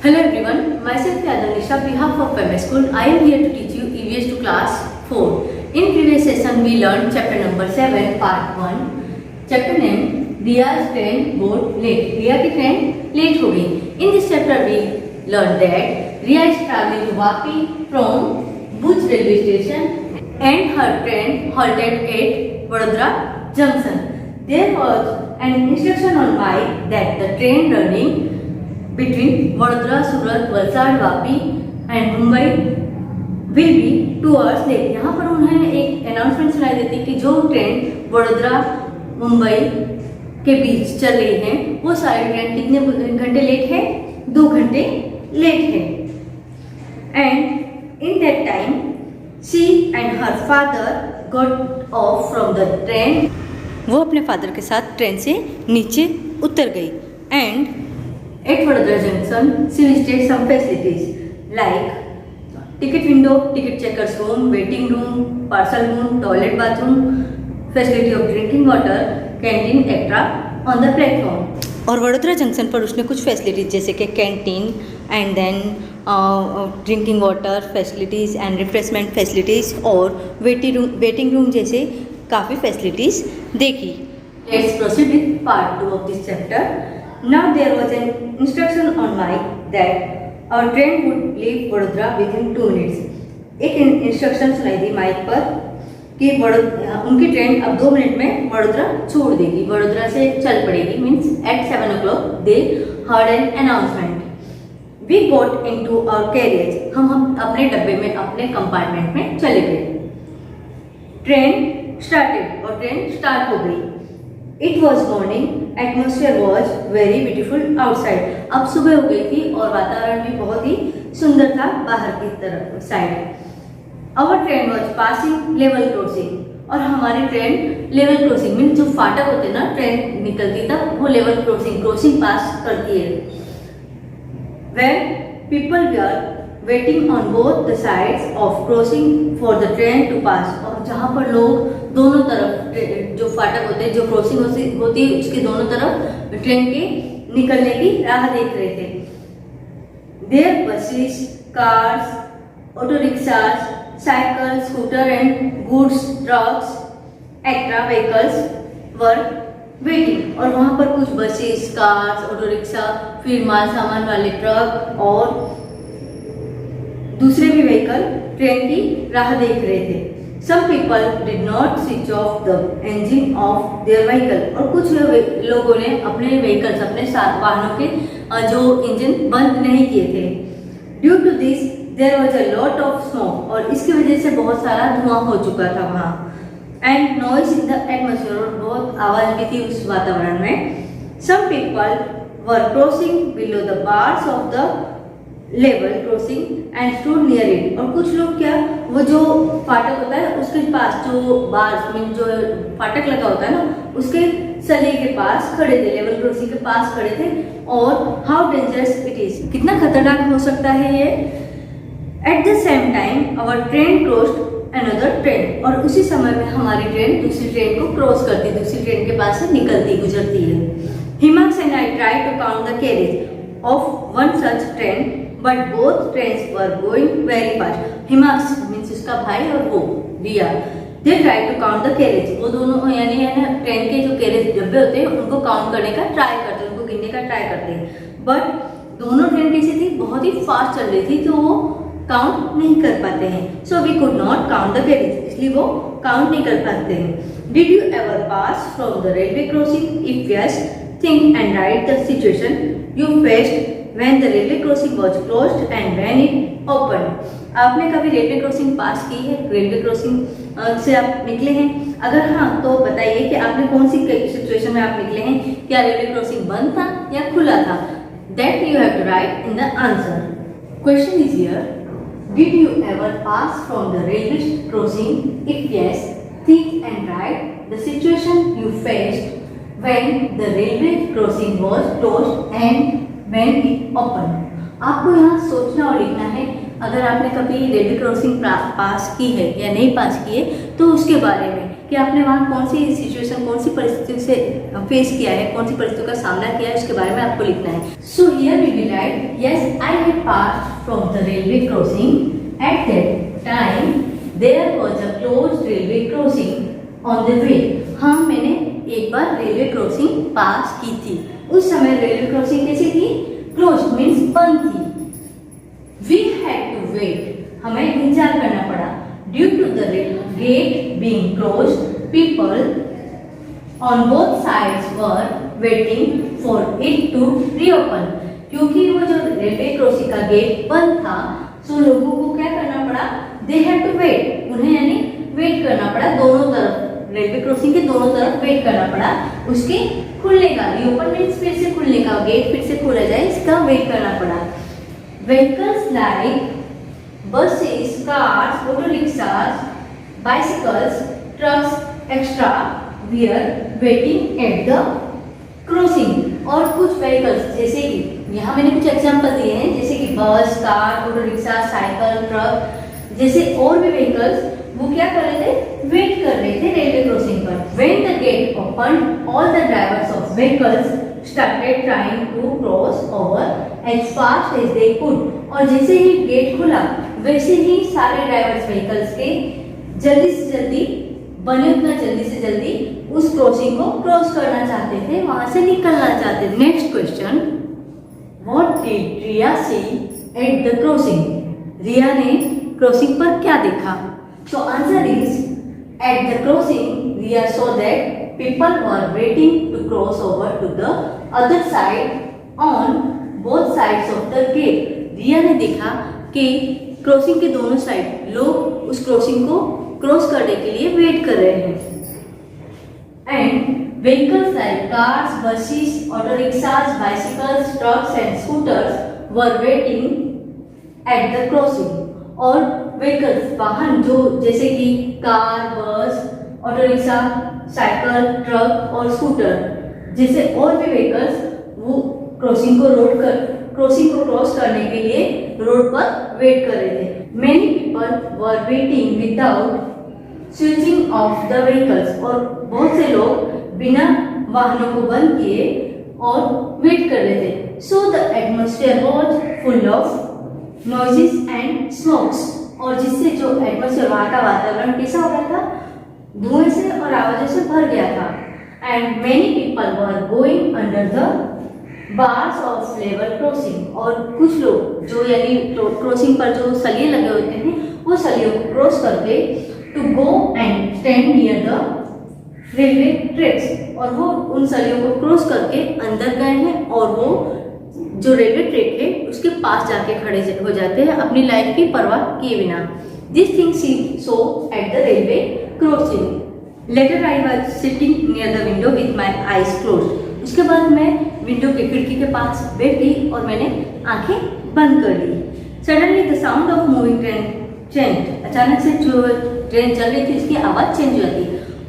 Hello everyone, myself Yadanisha, on behalf of MS School, I am here to teach you EVS to class 4. In previous session, we learned chapter number 7, part 1. Chapter name, Riya's train got late. Riya की train late हो गई. In this chapter, we learned that Riya is traveling to Vapi from Bhuj railway station and her train halted at Vadodara junction. There was an instruction on bike that the train running between Vadodara, Surat, Valsad, Vapi and Mumbai will be 2 hours late. यहाँ पर उन्हें एक announcement सुनाई देती कि जो train Vadodara Mumbai के बीच चल रही है वो सारी ट्रेन कितने घंटे लेट है? 2 घंटे लेट है. And in that time she and her father got off from the train. वो अपने फादर के साथ ट्रेन से नीचे उतर गई. And at Vadodara Junction, she visited some facilities like ticket window, ticket checkers room, waiting room, parcel room, toilet bathroom, facility of drinking water, canteen, etc. on the platform. और Vadodara junction पर उसने कुछ facilities जैसे कि canteen and then drinking water facilities and refreshment facilities और waiting room जैसे काफ़ी facilities देखी. Let's proceed with part 2 of this chapter. Now there was an instruction on mic that our train would leave Vadodara within 2 minutes. एक instruction सुनाई दी mic पर कि उनकी train अब 2 मिनट में वडोदरा छोड़ देगी, वडोदरा से चल पड़ेगी. Means at 7 o'clock they heard an announcement. We got into our carriage. हम अपने डब्बे में अपने कंपार्टमेंट में चले गए. ट्रेन स्टार्टेड और ट्रेन स्टार्ट हो गई. It was morning. Atmosphere was very beautiful outside. अब सुबह हो गई थी और वातावरण भी बहुत ही सुंदर था बाहर की तरफ side. Our train was passing level crossing. और हमारी ट्रेन लेवल क्रॉसिंग मीन जो फाटक होते ना ट्रेन निकलती तब वो लेवल क्रॉसिंग पास करती है. When people were waiting on both the sides of crossing for the train to pass. और जहाँ पर लोग दोनों तरफ जो फाटक होते हैं जो क्रॉसिंग होती है उसके दोनों तरफ ट्रेन के निकलने की राह देख रहे थे. There buses, cars, auto rickshaws, cycle, scooter and goods trucks extra vehicles were waiting. और वहाँ पर कुछ बसेस, कार्स, ऑटो रिक्शा, फिर माल सामान वाले ट्रक और दूसरे भी व्हीकल ट्रेन की राह देख रहे थे. Some people did not switch off the engine of their vehicle. और कुछ लोगों ने अपने व्हीकल्स अपने वाहनों के जो इंजन बंद नहीं किए थे. Due to this there was a lot of smoke. और इसकी वजह से बहुत सारा धुआं हो चुका था वहाँ. And noise in the atmosphere. और बहुत आवाज भी थी उस वातावरण में. Some people were crossing below the bars of the level crossing and stood near it. और कुछ लोग क्या वो जो फाटक होता है उसके पास जो बार मीन जो फाटक लगा होता है ना उसके सले के पास खड़े थे, लेवल क्रॉसिंग के पास खड़े थे. और हाउ डेंजरस इट इज, कितना खतरनाक हो सकता है ये. At the same time our train crossed another train. और उसी समय में हमारी ट्रेन दूसरी ट्रेन को क्रॉस करती, दूसरी ट्रेन के पास से निकलती गुजरती है. Himansh and I try to count the carriage of one such train but both trains were going very fast. Himansh means उसका भाई और वो रिया they tried to count the carriage. वो दोनों यानी है ना ट्रेन के जो कैरेज डब्बे होते हैं उनको काउंट करने का ट्राई करते हैं, उनको गिनने का ट्राई करते हैं. बट दोनों ट्रेन कैसी थी, बहुत ही फास्ट चल रही थी तो वो काउंट नहीं कर पाते हैं. So we could not count the carriage, इसलिए वो काउंट नहीं कर पाते हैं. Did you ever pass from the railway crossing? If yes, think and write the situation you faced when the railway crossing was closed and when it opened. आपने कभी railway crossing पास की है? रेलवे क्रॉसिंग से आप निकले हैं? अगर हाँ तो बताइए कि आपने कौन सी सिचुएशन में आप निकले हैं. क्या रेलवे क्रॉसिंग बंद था या खुला था? That you have to write in the answer. Question is here. Did you ever pass from the railway crossing? If yes, think and write the situation you faced when the railway crossing was closed and when it opened. आपको यहाँ सोचना और लिखना है. अगर आपने कभी railway crossing पास की है या नहीं पास की है तो उसके बारे में कि आपने वहाँ कौन सी सिचुएशन, कौन सी परिस्थिति से फेस किया है, कौन सी परिस्थितियों का सामना किया है, उसके बारे में आपको लिखना है। So here we will write, yes I have passed from the railway crossing at that time there was a closed railway crossing on the way. हाँ, मैंने एक बार रेलवे क्रॉसिंग पास की थी। उस समय रेलवे क्रॉसिंग कैसी थी? क्लोज्ड मीन्स बंद थी। वी हैड टू वेट, हमें इंतजार करना पड़ा। Due to the gate being closed, people on both sides were waiting for it to reopen. क्योंकि वो जो रेलवे क्रॉसिंग का गेट बंद था, सो लोगों को क्या करना पड़ा? दे हैड टू वेट, उन्हें यानी वेट करना पड़ा। दोनों तरफ, रेलवे क्रॉसिंग के दोनों तरफ वेट करना पड़ा उसके खुलने का। रीओपन मीन्स फिर से खुलने का, गेट फिर से खोला जाए, इसका वेट करना पड़ा। Vehicles like buses, cars, auto rickshaws, bicycles, trucks, etc. were waiting at the crossing। और कुछ व्हीकल्स जैसे कि यहाँ मैंने कुछ एग्जांपल दिए हैं, जैसे कि बस, car, auto rickshaw, cycle, truck जैसे और भी व्हीकल्स, वो क्या कर रहे थे? वेट कर रहे थे रेलवे क्रॉसिंग पर। When the gate opened, all the drivers of vehicles started trying to cross over as fast as they could। और जैसे ही गेट खुला, वैसे ही सारे ड्राइवर्स व्हीकल्स के जल्दी से जल्दी बने उतना जल्दी से जल्दी उस क्रॉसिंग को क्रॉस करना चाहते थे, वहां से निकलना चाहते थे। Next question, what did Riya see at the crossing? Riya ने क्रॉसिंग पर क्या देखा? तो answer is, at the crossing Riya saw that people were waiting to cross over to the other side on both sides of the gate। रिया ने देखा कि crossing के दोनों साइड लोग उस क्रॉसिंग को क्रॉस करने के लिए वेट कर रहे हैं। And vehicles like cars, buses, auto rickshaws, bicycles, trucks and scooters were waiting eight the crossing. और व्हीकल्स, वाहन जो जैसे कि कार, बस, ऑटो रिक्शा, साइकिल, ट्रक और स्कूटर जैसे और भी व्हीकल्स, वो क्रॉसिंग को क्रॉस करने के लिए रोड पर वेट कर रहे थे। Many people were waiting without switching off the vehicles. और बहुत से लोग बिना वाहनों को बंद किए और वेट कर रहे थे। So the atmosphere was full of noises and smokes. और जिससे जो एटमॉस्फेयर, वहाँ का वातावरण कैसा हो गया था? धुएं से और आवाजों से भर गया था। And many people were going under the bars of level crossing. और कुछ लोग जो यानी क्रॉसिंग पर जो सलिए लगे होते हैं, वो सलियों को क्रॉस करके to go and stand near the railway tracks. और वो उन सलियों को क्रॉस करके अंदर गए हैं और वो जो रेलवे ट्रैक है उसके पास जाके खड़े हो जाते हैं अपनी लाइफ की परवाह किए बिना। This thing she saw at the railway crossing. Later I was sitting near the window with my eyes closed. उसके बाद मैं विंडो के खिड़की के पास बैठी और मैंने आंखें बंद कर ली। Suddenly the sound of moving train change. अचानक से जो ट्रेन चल रही थी उसकी आवाज चेंज हो जाती।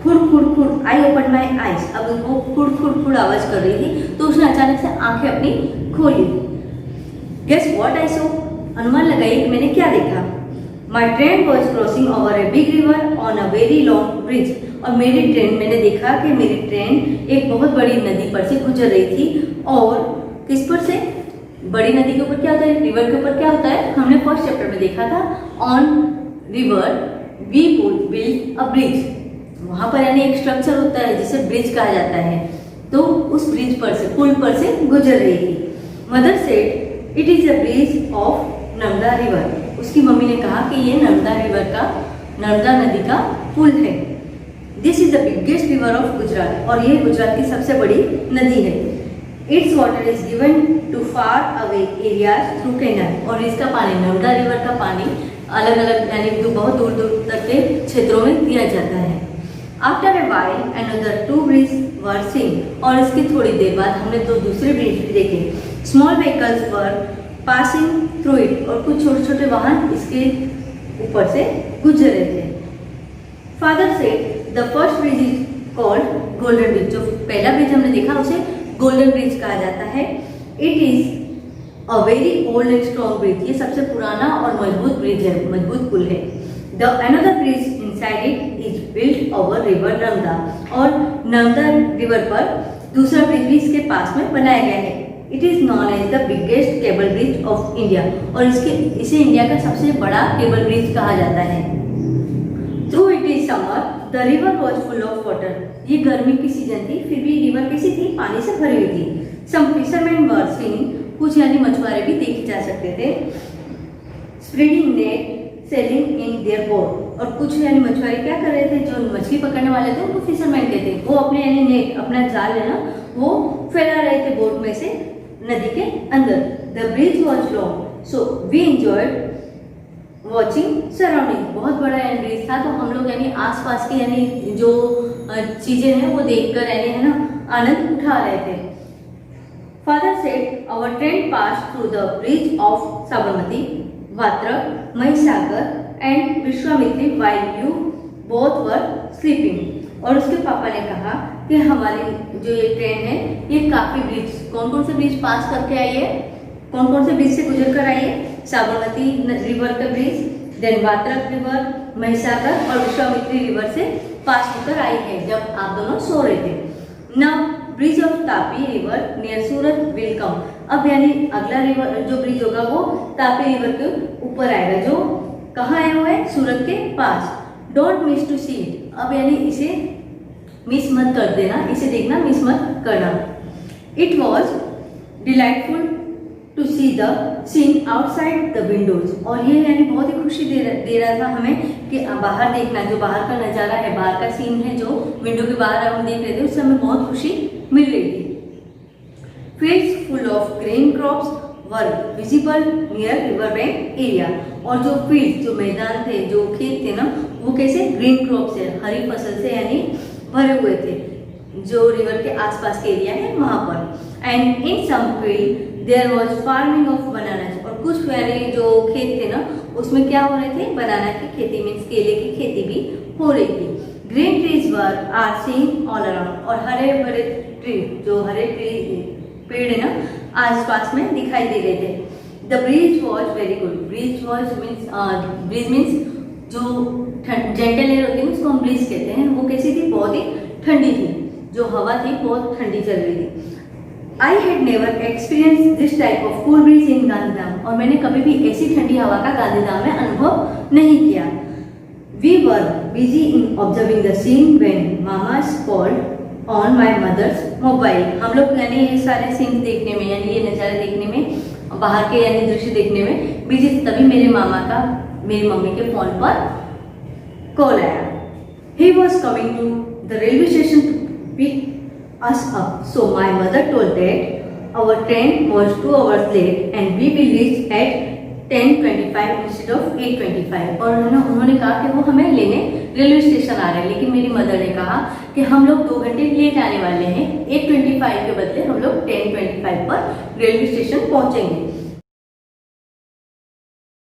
खुड़ खुड़ खुड़, आई ओपन माई आईज। अब वो खुड़ खुड़ खुड़ आवाज कर रही थी, तो उसने अचानक से आंखें अपनी खोली। गेस व्हाट आई सो? अनुमान लगाइए कि मैंने क्या देखा। My train was crossing over a big river on a very long bridge. और मेरी ट्रेन, मैंने देखा कि मेरी ट्रेन एक बहुत बड़ी नदी पर से गुजर रही थी। और किस पर से? बड़ी नदी के ऊपर क्या होता है? रिवर के ऊपर क्या होता है? हमने फर्स्ट चैप्टर में देखा था, on river we build a bridge. वहां पर यानी एक स्ट्रक्चर होता है जिसे ब्रिज कहा जाता है। तो उस ब्रिज पर से, पुल पर से गुजर रही थी। Mother said it is a bridge of Narmada river. उसकी मम्मी ने कहा कि ये नर्मदा नदी का पुल है। This is the biggest river of Gujarat. और ये गुजरात की सबसे बड़ी नदी है। Its water is given to far away areas through canal. और इसका पानी, नर्मदा रिवर का पानी अलग अलग यानी बहुत दूर दूर तक के क्षेत्रों में दिया जाता है। After a while another two bridge were seen. और इसकी थोड़ी देर बाद हमने दो दूसरे ब्रिज भी देखे। Small vehicles were passing through it. और कुछ छोटे छोटे वाहन इसके ऊपर से गुजर रहे थे। फादर से the first bridge is called golden bridge. जो पहला ब्रिज हमने देखा उसे गोल्डन ब्रिज कहा जाता है। It is a very old and strong bridge. ये सबसे पुराना और मजबूत ब्रिज है, मजबूत पुल है। The another bridge inside it is built over river Narmada, और नर्मदा रिवर पर दूसरा ब्रिज भी इसके पास में बनाया गया है। It is known as the biggest cable bridge of India, और इसे इंडिया का सबसे बड़ा केबल ब्रिज कहा जाता है। Through it is summer the river was full of water, ये गर्मी की सीजन थी, फिर भी रिवर कैसी थी, पानी से भरी हुई थी। सम फिशरमैन वर सीन, कुछ यानी मछुआरे भी देखे जा सकते थे। Spreading net selling in their boat, और कुछ यानी मछुआरे क्या कर रहे थे, जो मछली पकड़ने वाले थे उनको फिशरमैन कहते हैं, वो अपने यानी नेट, अपना जाल है ना, वो फैला रहे थे बोट में से नदी के अंदर। The bridge was long so we enjoyed watching surrounding, बहुत बड़ा यानी ब्रिज था, तो हम लोग यानी आसपास की यानी जो चीजें हैं वो देखकर यानी है ना आनंद उठा रहे थे। Father said our train pass through the bridge of Sabarmati, Vatrak, Mahisagar and Vishwamitri while you both were sleeping, और उसके पापा ने कहा कि हमारी जो ये ट्रेन है ये काफी ब्रिज, कौन कौन से ब्रिज पास करके आई है, कौन कौन से ब्रिज से गुजर कर आई है, साबरमती रिवर का bridge, then Vatrak river, Mahisagar और विश्वामित्री रिवर से पास होकर आई है जब आप दोनों सो रहे थे। Now bridge of Tapi river near Surat will come, अब यानी अगला रिवर जो ब्रिज होगा वो तापी रिवर के ऊपर आएगा, जो कहाँ आया हुआ है, सूरत के पास। Don't miss to see it, अब यानी इसे मिस मत कर देना, इसे देखना मिस मत करना। It was delightful to see the scene outside the windows, और ये यानी बहुत ही खुशी दे रहा था हमें कि बाहर देखना, जो बाहर का नज़ारा है, बाहर का सीन है जो विंडो के बाहर हम देख रहे थे, उससे हमें बहुत खुशी मिल रही थी। Fields full of green crops were visible near river bank area, और जो फील्ड, जो मैदान थे, जो खेत थे ना, वो कैसे ग्रीन क्रॉप से, हरी फसल से यानी भरे हुए थे, जो रिवर के आसपास के एरिया है वहां पर। And in some field there was farming of bananas, और कुछ यानी जो खेत थे ना उसमें क्या हो रहे थे, बनाना की खेती, मीन्स केले की खेती भी हो रही थी। Green trees were are seen all around, और हरे भरे ट्री, जो हरे ट्री पेड़ है ना आसपास में दिखाई दे रहे थे। The breeze was very good, breeze was means जो जेंटल एयर होती है उसको हम ब्रीज कहते हैं, वो कैसी थी, बहुत ही ठंडी थी, जो हवा थी बहुत ठंडी चल रही थी। I had never experience this type of cool breeze in Gandhidham, और मैंने कभी भी ऐसी ठंडी हवा का गांधीधाम में अनुभव नहीं किया। We were busy in observing the scene when mama called on my mother's mobile, हम लोग यानी ये सारे सीन देखने में, यानी ये नज़ारे देखने में, बाहर के यानी दृश्य देखने में बिजी थे, तभी मेरे मामा का मेरी मम्मी के फोन पर कॉल आया। He was coming to the railway station to pick us up, so my mother told that our train was 2 hours late and we will reach at 10:25 instead of 8:25, और है ना उन्होंने कहा कि वो हमें लेने रेलवे स्टेशन आ रहे हैं, लेकिन मेरी मदर ने कहा कि हम लोग 2 घंटे लेट आने वाले हैं, 8:25 के बदले हम लोग 10:25 पर रेलवे स्टेशन पहुंचेंगे।